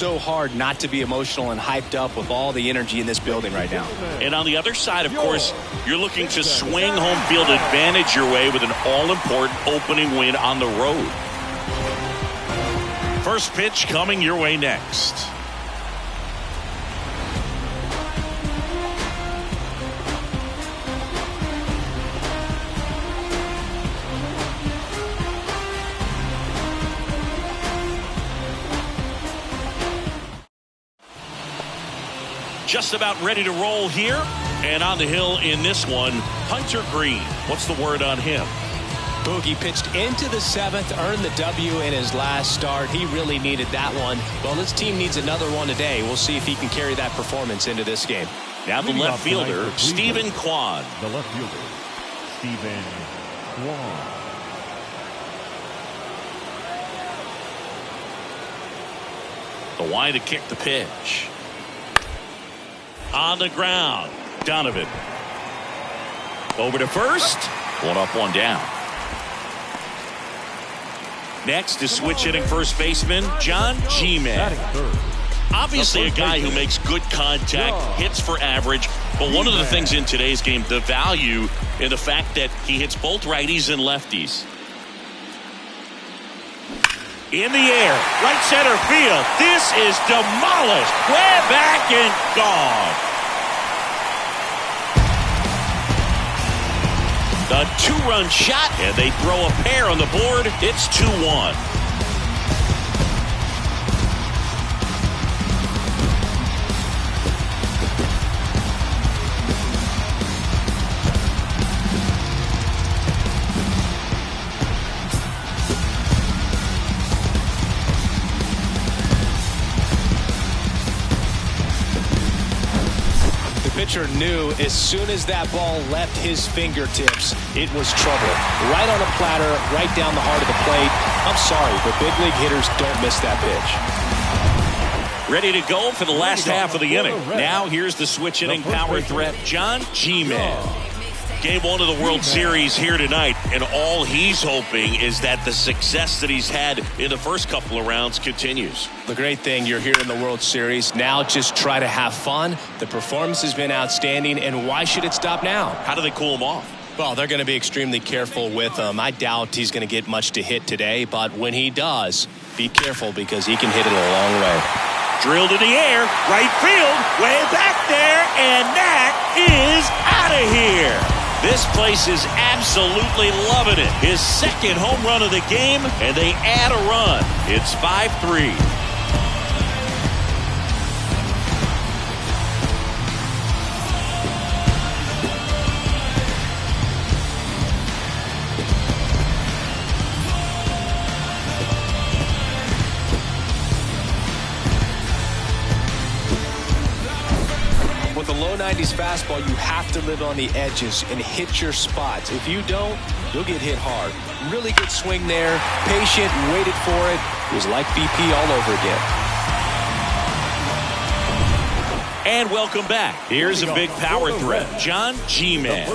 So hard not to be emotional and hyped up with all the energy in this building right now. And on the other side, of course, you're looking to swing home field advantage your way with an all-important opening win on the road. First pitch coming your way next. Just about ready to roll here. And on the hill in this one, Hunter Greene. What's the word on him? Boogie pitched into the seventh, earned the W in his last start. He really needed that one. Well, this team needs another one today. We'll see if he can carry that performance into this game. Now the left fielder, Steven Kwan. The left fielder, Steven Kwan. The wide to kick the pitch. On the ground, Donovan. Over to first. One up, one down. Next is switch hitting first baseman, John G-Man. Obviously a guy who makes good contact, hits for average, but one of the things in today's game, the value in the fact that he hits both righties and lefties. In the air, right center field. This is demolished. Way back and gone. The two-run shot, and they throw a pair on the board. It's 2-1. Pitcher knew as soon as that ball left his fingertips, it was trouble. Right on a platter, right down the heart of the plate. I'm sorry, but big league hitters don't miss that pitch. Ready to go for the last half of the inning. Now here's the switch inning power threat, John G-Man. Game one of the World Series here tonight, and all he's hoping is that the success that he's had in the first couple of rounds continues. The great thing, you're here in the World Series. Now just try to have fun. The performance has been outstanding, and why should it stop now? How do they cool him off? Well, they're going to be extremely careful with him. I doubt he's going to get much to hit today, but when he does, be careful because he can hit it a long way. Drilled in the air, right field, way back there, and that is out of here. This place is absolutely loving it. His second home run of the game, and they add a run. It's 5-3. With a low 90s fastball, you have to live on the edges and hit your spots. If you don't, you'll get hit hard. Really good swing there. Patient, waited for it. It was like BP all over again. And welcome back. Here's a big power threat, John G-Man.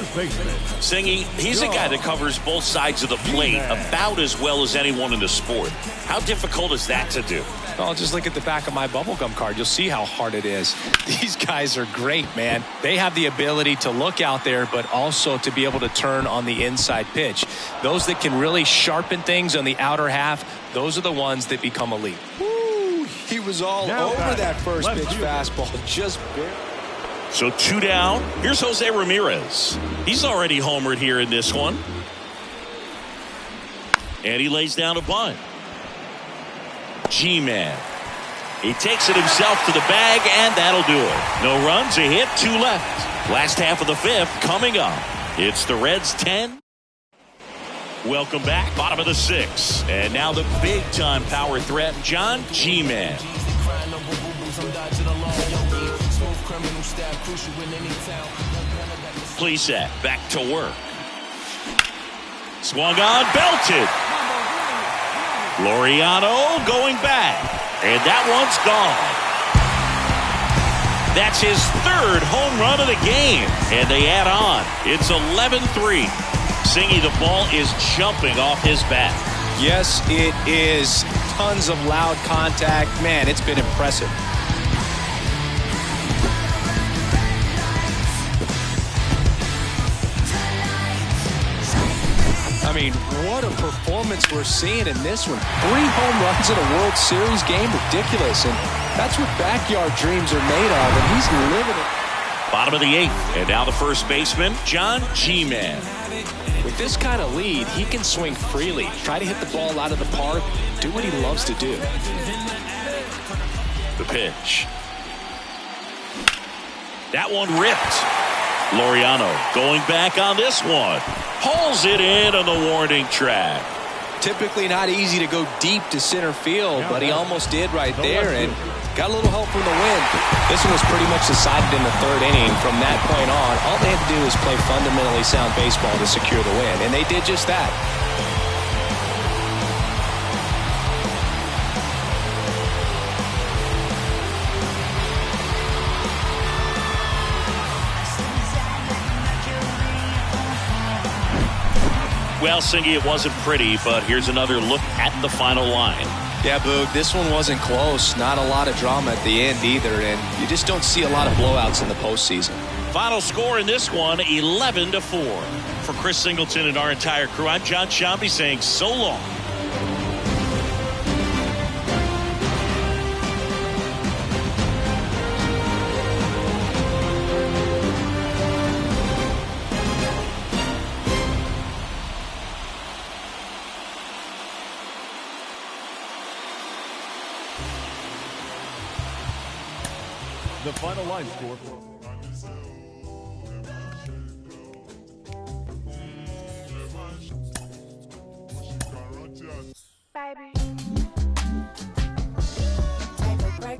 Singy, he's a guy that covers both sides of the plate about as well as anyone in the sport. How difficult is that to do? Well, just look at the back of my bubblegum card. You'll see how hard it is. These guys are great, man. They have the ability to look out there, but also to be able to turn on the inside pitch. Those that can really sharpen things on the outer half, those are the ones that become elite. Woo! He was all over that first pitch fastball. Just barely. So 2 down. Here's Jose Ramirez. He's already homered here in this one. And he lays down a bunt. G-Man. He takes it himself to the bag, and that'll do it. No runs, a hit, 2 left. Last half of the fifth coming up. It's the Reds 10. Welcome back, bottom of the sixth. And now the big-time power threat, John G-Man. Plesac back to work. Swung on, belted. Laureano going back, and that one's gone. That's his third home run of the game, and they add on. It's 11-3. Singy, the ball is jumping off his bat. Yes, it is. tons of loud contact. Man, it's been impressive. I mean, what a performance we're seeing in this one. 3 home runs in a World Series game, ridiculous. And that's what backyard dreams are made of, and he's living it. Bottom of the 8th, and now the first baseman, John G-Man. With this kind of lead, he can swing freely, try to hit the ball out of the park, do what he loves to do. The pitch. That one ripped. Laureano going back on this one. Hauls it in on the warning track. Typically not easy to go deep to center field, but he almost did right there and got a little help from the wind. This one was pretty much decided in the 3rd inning. From that point on, all they had to do was play fundamentally sound baseball to secure the win, and they did just that. Well, Singy, it wasn't pretty, but here's another look at the final line. Yeah, Boog, this one wasn't close. Not a lot of drama at the end either, and you just don't see a lot of blowouts in the postseason. Final score in this one, 11-4. For Chris Singleton and our entire crew, I'm John Sciambi saying so long. The final line score. Baby. Take a break.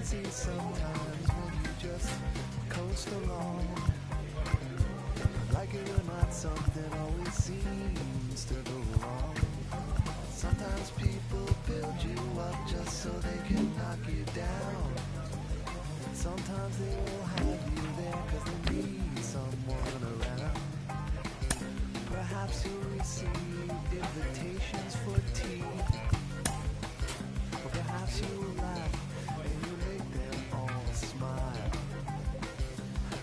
easy sometimes when you just coast along. Like it or not, something always seems to go wrong. Sometimes people build you up just so they can knock you down. Sometimes they will have you there cause they need someone around. Perhaps you'll receive invitations for tea. Or perhaps you will laugh and you make them all smile.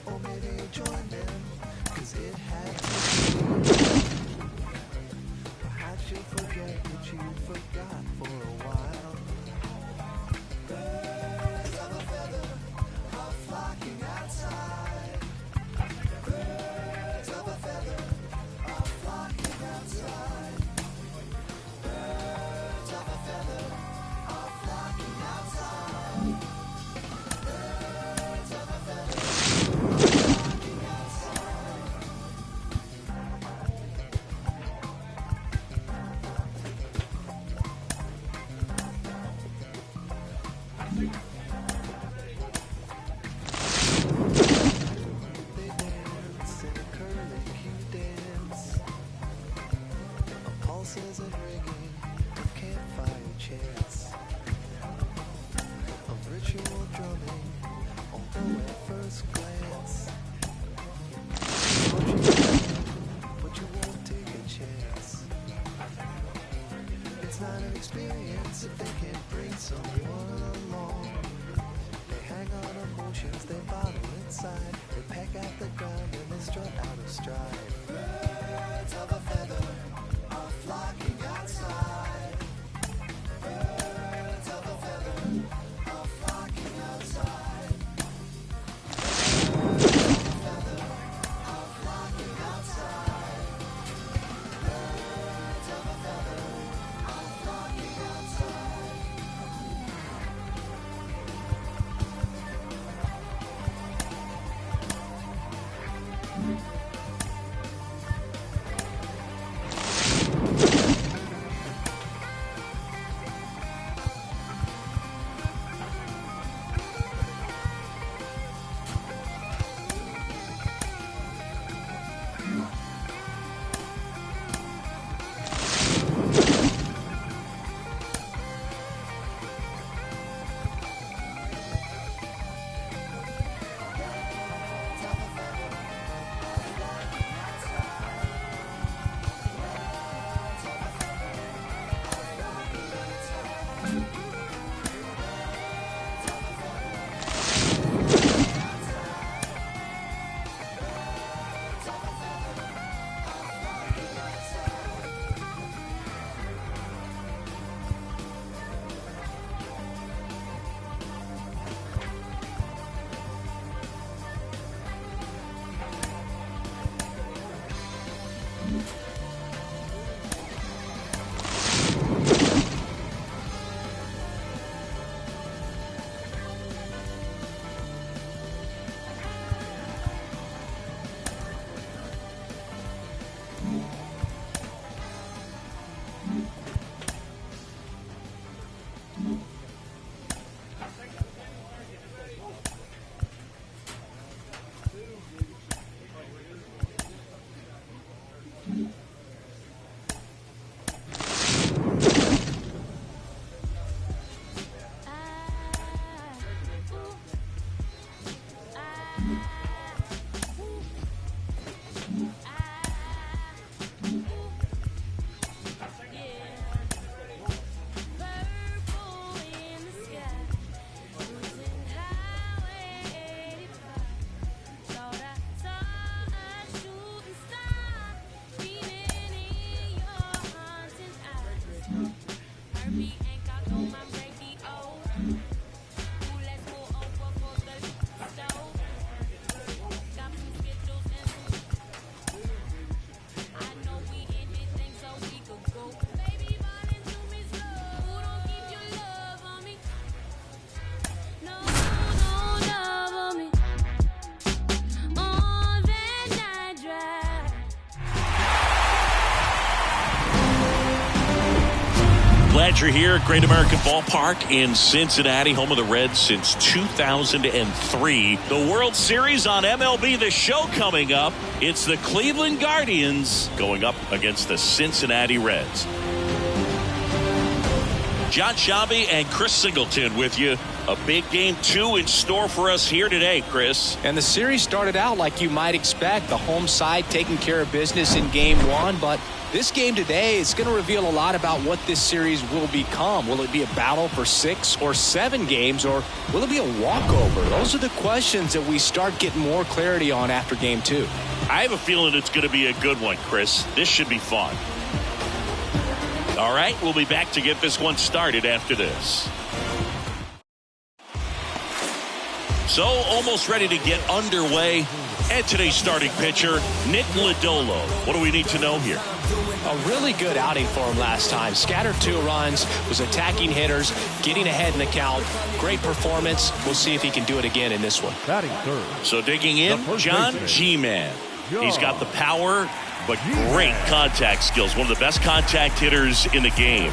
Or maybe you join them cause it had to be. Perhaps you'll forget what you forgot for a while. Birds of a feather are flocking outside. Birds of a feather are flocking outside. Birds of a feather are flocking outside. Birds of a feather are flocking outside. They dance in a curly-Q dance. Pulses and ringing of campfire chants. Of ritual drumming, although at first glance. But you won't take a chance. It's not an experience if they can't bring someone along. They hang on emotions, they bottle inside. They peck at the ground and they strut out of stride. Birds of a feather are flocking outside. Birds of a feather are flocking outside. Glad you're here at Great American Ballpark in Cincinnati, home of the Reds since 2003. The World Series on MLB The Show coming up. It's the Cleveland Guardians going up against the Cincinnati Reds. John Sciambi and Chris Singleton with you. A big game 2 in store for us here today, Chris. And the series started out like you might expect. The home side taking care of business in game 1, but this game today is going to reveal a lot about what this series will become. Will it be a battle for 6 or 7 games, or will it be a walkover? Those are the questions that we start getting more clarity on after game 2. I have a feeling it's going to be a good one, Chris. This should be fun. All right, we'll be back to get this one started after this. So, almost ready to get underway. And today's starting pitcher, Nick Lodolo. What do we need to know here? A really good outing for him last time. Scattered 2 runs, was attacking hitters, getting ahead in the count. Great performance. We'll see if he can do it again in this one. Batting third. So digging in, John G-Man. He's got the power, but great contact skills. One of the best contact hitters in the game.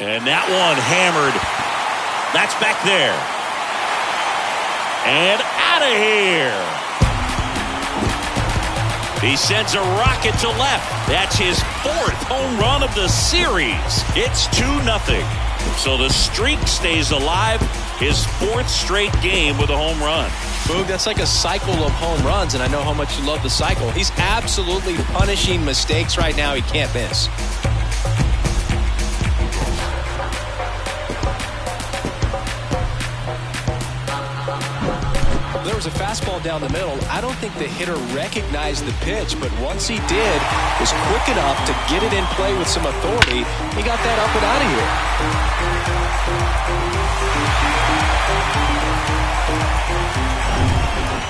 And that one hammered. That's back there. And out of here. He sends a rocket to left. That's his 4th home run of the series. It's 2-0. So the streak stays alive. His 4th straight game with a home run. Boog, that's like a cycle of home runs, and I know how much you love the cycle. He's absolutely punishing mistakes right now he can't miss. There was a fastball down the middle. I don't think the hitter recognized the pitch, but once he did, was quick enough to get it in play with some authority. He got that up and out of here.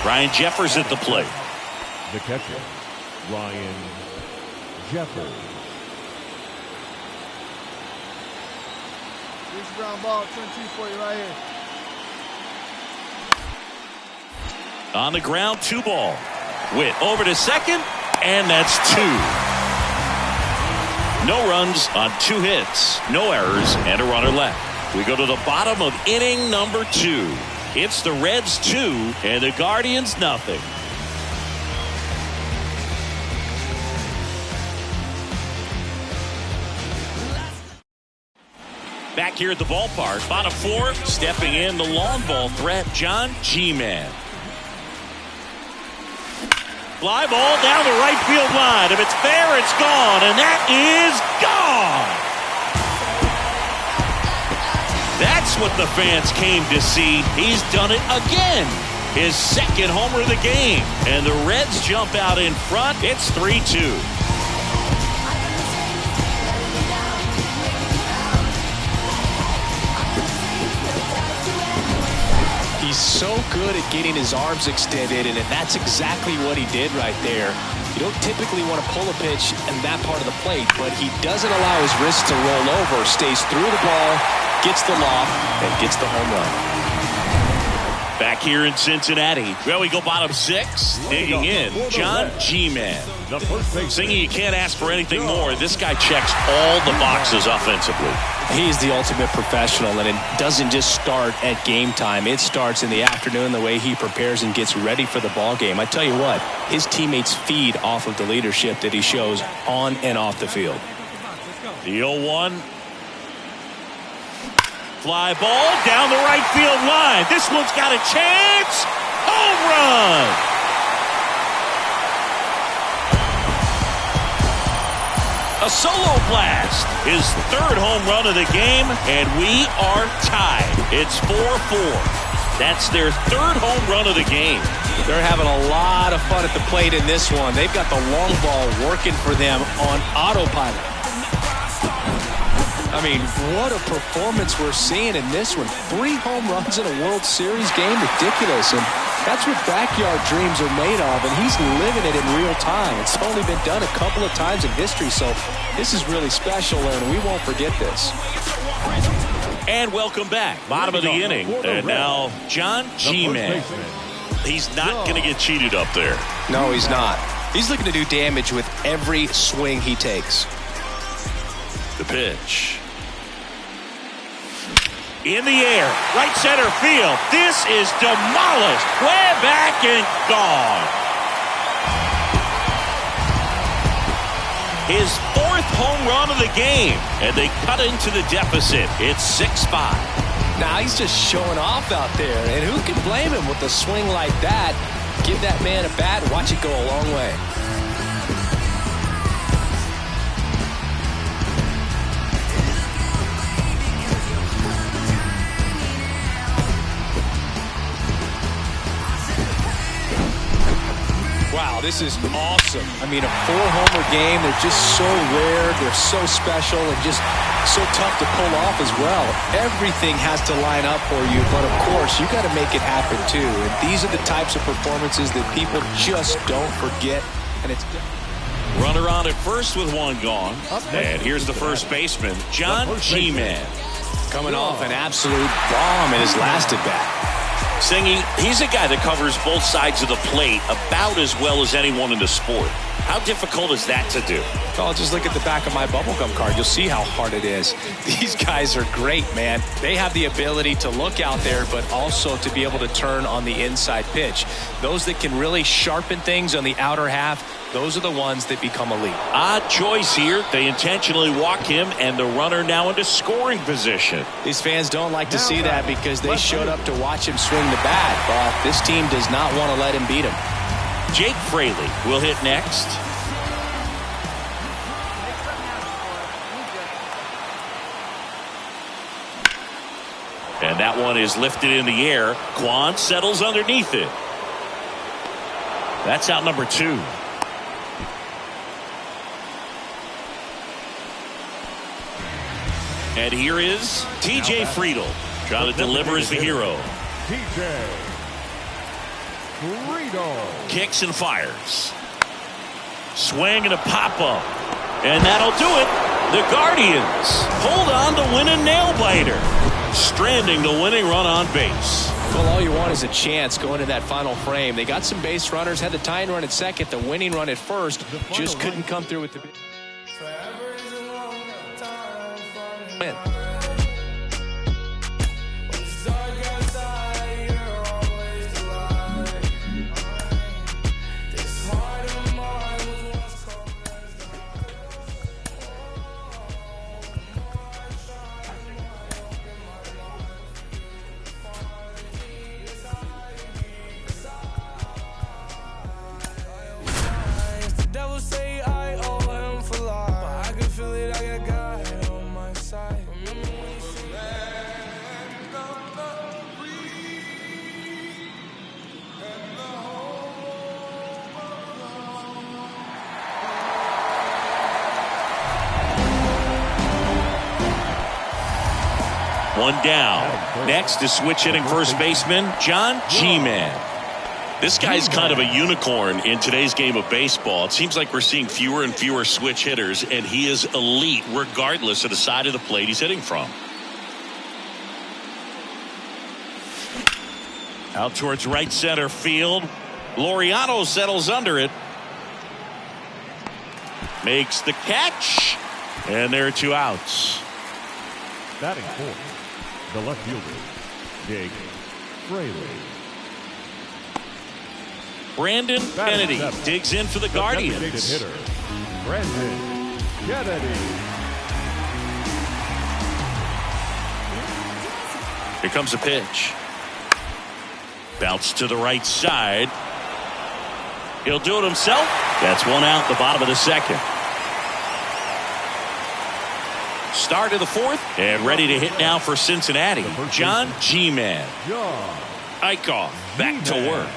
Ryan Jeffers at the plate. The catcher, Ryan Jeffers. Here's the ground ball, turn 2 for you right here. On the ground, 2 ball. Witt over to second, and that's 2. No runs on 2 hits, no errors, and a runner left. We go to the bottom of inning number 2. It's the Reds 2 and the Guardians nothing. Back here at the ballpark, bottom 4, stepping in the long ball threat, John G-Man. Fly ball down the right field line. If it's there, it's gone, and that is gone. That's what the fans came to see. He's done it again. His 2nd homer of the game, and the Reds jump out in front. It's 3-2. He's so good at getting his arms extended, and that's exactly what he did right there. You don't typically want to pull a pitch in that part of the plate, but he doesn't allow his wrist to roll over, stays through the ball, gets the loft, and gets the home run. Back here in Cincinnati. Well, we go bottom 6. Digging in, John G-Man. Thinking you can't ask for anything more. This guy checks all the boxes offensively. He's the ultimate professional, and it doesn't just start at game time. It starts in the afternoon, the way he prepares and gets ready for the ball game. I tell you what, his teammates feed off of the leadership that he shows on and off the field. The 0-1. Fly ball down the right field line. This one's got a chance. Home run. A solo blast. His 3rd home run of the game, and we are tied. It's 4-4. That's their 3rd home run of the game. They're having a lot of fun at the plate in this one. They've got the long ball working for them on autopilot. I mean, what a performance we're seeing in this one. 3 home runs in a World Series game, ridiculous. And that's what backyard dreams are made of, and he's living it in real time. It's only been done a couple of times in history, so this is really special, and we won't forget this. And welcome back. Bottom of the inning. And now John G-Man. He's not going to get cheated up there. No, he's not. He's looking to do damage with every swing he takes. The pitch. In the air, right center field. This is demolished. Way back and gone. His 4th home run of the game, and they cut into the deficit. It's 6-5. Now he's just showing off out there, and who can blame him with a swing like that? Give that man a bat, watch it go a long way. Wow, this is awesome. I mean, a 4-homer game, they're just so rare, they're so special, and just so tough to pull off as well. Everything has to line up for you, but of course, you got to make it happen too. And these are the types of performances that people just don't forget. And it's runner on at first with 1 gone. And here's the first baseman, John G-Man. Coming off an absolute bomb in his last at-bat. Singy, he's a guy that covers both sides of the plate about as well as anyone in the sport. How difficult is that to do? Well, just look at the back of my bubblegum card. You'll see how hard it is. These guys are great, man. They have the ability to look out there, but also to be able to turn on the inside pitch. Those that can really sharpen things on the outer half, those are the ones that become elite. Odd choice here. They intentionally walk him, and the runner now into scoring position. These fans don't like to see that because they showed up to watch him swing the bat, but this team does not want to let him beat him. Jake Fraley will hit next. And that one is lifted in the air. Kwan settles underneath it. That's out number 2. And here is T.J. Friedl trying to deliver as the hero. T.J. Friedl. Kicks and fires. Swing and a pop-up. And that'll do it. The Guardians hold on to win a nail-biter, stranding the winning run on base. Well, all you want is a chance going to that final frame. They got some base runners, had the tying run at second, the winning run at first, just couldn't come through with the win. One down. Next is switch hitting first baseman John G-Man. This guy's kind of a unicorn in today's game of baseball. It seems like we're seeing fewer and fewer switch hitters, and he is elite regardless of the side of the plate he's hitting from. Out towards right center field. Laureano settles under it. Makes the catch. And there are 2 outs. Batting fourth, the left fielder, Jake Fraley. Brandon Kennedy digs in for the Guardians. Hitter, Brandon Kennedy. Here comes a pitch. Bounce to the right side. He'll do it himself. That's 1 out, the bottom of the second. Start of the 4th, and ready to hit now for Cincinnati, John G-Man. Eichhoff back to work.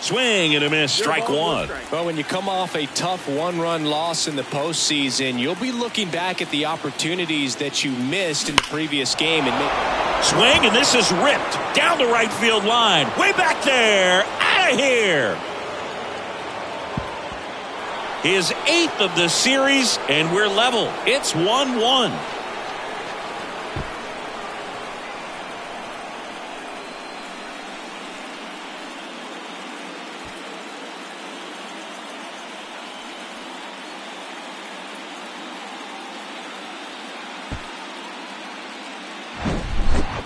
Swing and a miss, strike 1. Well, when you come off a tough 1-run loss in the postseason, you'll be looking back at the opportunities that you missed in the previous game. And swing, and this is ripped down the right field line. Way back there, out of here. His 8th of the series, and we're level. It's 1-1.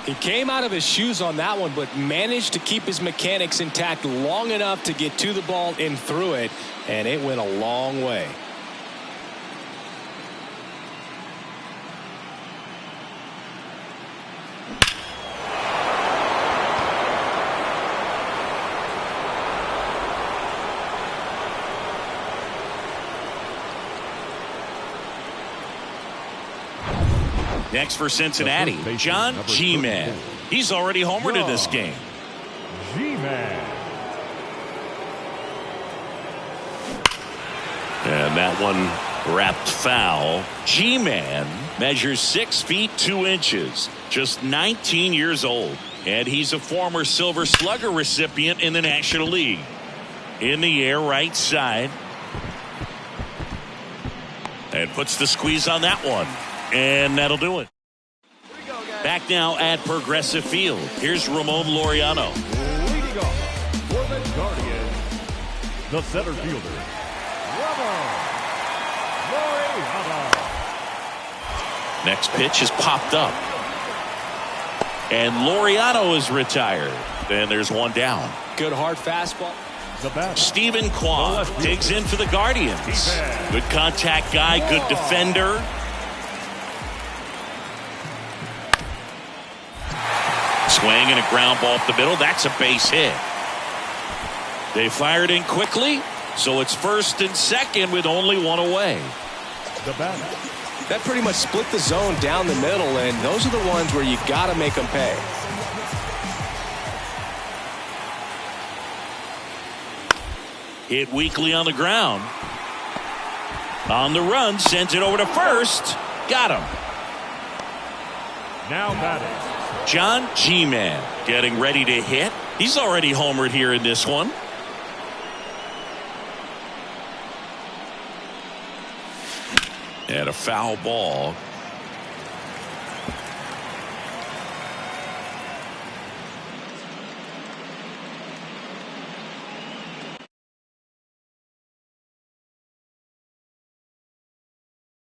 He came out of his shoes on that one, but managed to keep his mechanics intact long enough to get to the ball and through it, and it went a long way. Next for Cincinnati, John G-Man. He's already homered in this game. G-Man. And that one wrapped foul. G-Man measures 6 feet 2 inches, just 19 years old, and he's a former Silver Slugger recipient in the National League. In the air, right side, and puts the squeeze on that one, and that'll do it. Back now at Progressive Field. Here's Ramon Laureano. Leading off for the Guardians, the center fielder, Ramon Laureano. Next pitch is popped up. And Laureano is retired. And there's one down. Good hard fastball. The batter, Stephen Kwan digs in for the Guardians. Good contact guy, good defender. Swing and a ground ball up the middle. That's a base hit. They fired in quickly, so it's first and second with only one away. the batter, That pretty much split the zone down the middle, and those are the ones where you got to make them pay. Hit weakly on the ground. On the run, sends it over to first. Got him. now batting, John G-Man getting ready to hit. He's already homered here in this one. And a foul ball